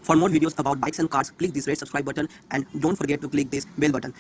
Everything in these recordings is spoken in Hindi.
For more videos about bikes and cars, click this red subscribe button and don't forget to click this bell button.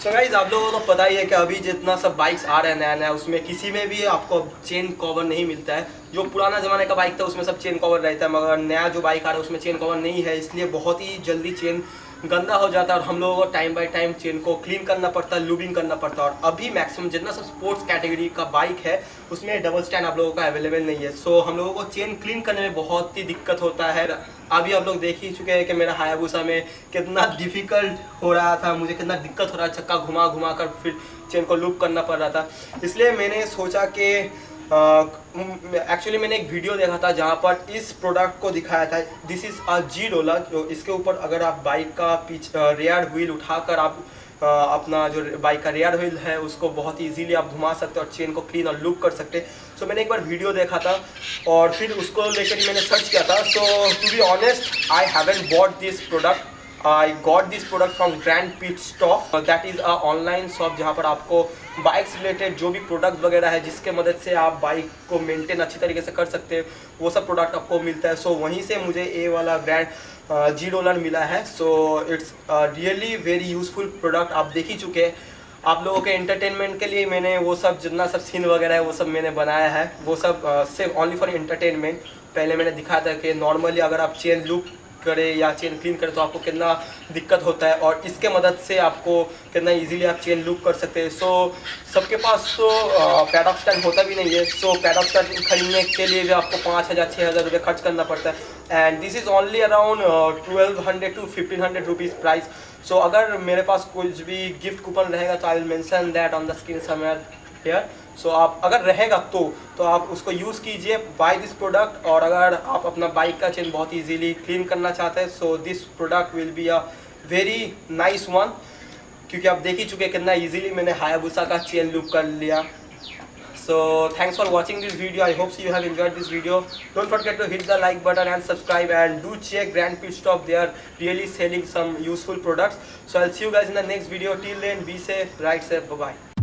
So guys, आप लोगों को तो पता ही है कि अभी जितना सब बाइक्स आ रहे हैं नया नया, उसमें किसी में भी आपको चेन कवर नहीं मिलता है। जो पुराना ज़माने का बाइक था उसमें सब चेन कवर रहता है, मगर नया जो बाइक आ रहा है उसमें चेन कवर नहीं है, इसलिए बहुत ही जल्दी चेन गंदा हो जाता है और हम लोगों को टाइम बाय टाइम चेन को क्लीन करना पड़ता है, लूबिंग करना पड़ता है। और अभी मैक्सिमम जितना सब स्पोर्ट्स कैटेगरी का बाइक है उसमें डबल स्टैंड आप लोगों का अवेलेबल नहीं है। सो हम लोगों को चेन क्लीन करने में बहुत ही दिक्कत होता है। अभी आप लोग देख ही चुके हैं कि मेरा हायाबुसा में कितना डिफिकल्ट हो रहा था, मुझे कितना दिक्कत हो रहा है, चक्का घुमा घुमा कर फिर चेन को लूप करना पड़ रहा था। इसलिए मैंने सोचा कि एक्चुअली मैंने एक वीडियो देखा था जहाँ पर इस प्रोडक्ट को दिखाया था। This is a GRoller। जो इसके ऊपर अगर आप बाइक का रेयर व्हील उठाकर आप अपना जो बाइक का रेयर व्हील है उसको बहुत इजीली आप घुमा सकते हो और चेन को क्लीन और लूप कर सकते हैं। सो मैंने एक बार वीडियो देखा था और फिर उसको लेकर मैंने सर्च किया था। So to be honest, I haven't bought this product. I got this product from GrandPitstop। that is a online shop जहाँ पर आपको बाइक्स रिलेटेड जो भी प्रोडक्ट वगैरह है जिसके मदद से आप बाइक को मेंटेन अच्छी तरीके से कर सकते हैं, वो सब प्रोडक्ट आपको मिलता है। सो वहीं से मुझे ये वाला ब्रांड GRoller मिला है। So it's really very useful product. आप देख ही चुके हैं। आप लोगों के एंटरटेनमेंट के लिए मैंने वो सब जितना सब सीन वगैरह है वो सब मैंने बनाया है, वो सब सिर्फ ओनली फॉर एंटरटेनमेंट। पहले मैंने दिखाया था कि नॉर्मली अगर आप चेन लूप करे या चेन क्लीन करे तो आपको कितना दिक्कत होता है और इसके मदद से आपको कितना इजीली आप चेन लूप कर सकते हैं। सो सबके पास तो पैडॉक स्टैंड होता भी नहीं है। सो पैडॉक स्टैंड खरीदने के लिए भी आपको 5,000 6,000 रुपये खर्च करना पड़ता है and this is only around 1200 to 1500 rupees price. So अगर मेरे पास कुछ भी गिफ्ट कूपन रहेगा तो I will mention that on the screen somewhere here. So आप अगर रहेगा तो आप उसको यूज़ कीजिए, बाय दिस प्रोडक्ट। और अगर आप अपना बाइक का चेन बहुत इजीली क्लीन करना चाहते हैं so this product will be a very nice one, क्योंकि आप देख ही चुके कितना इजीली मैंने हायाबुसा का चेन लूप कर लिया। So thanks for watching this video. I hope you have enjoyed this video. Don't forget to hit the like button and subscribe, and do check GrandPitstop. They are really selling some useful products. So I'll see you guys in the next video. Till then, be safe, ride safe, bye bye.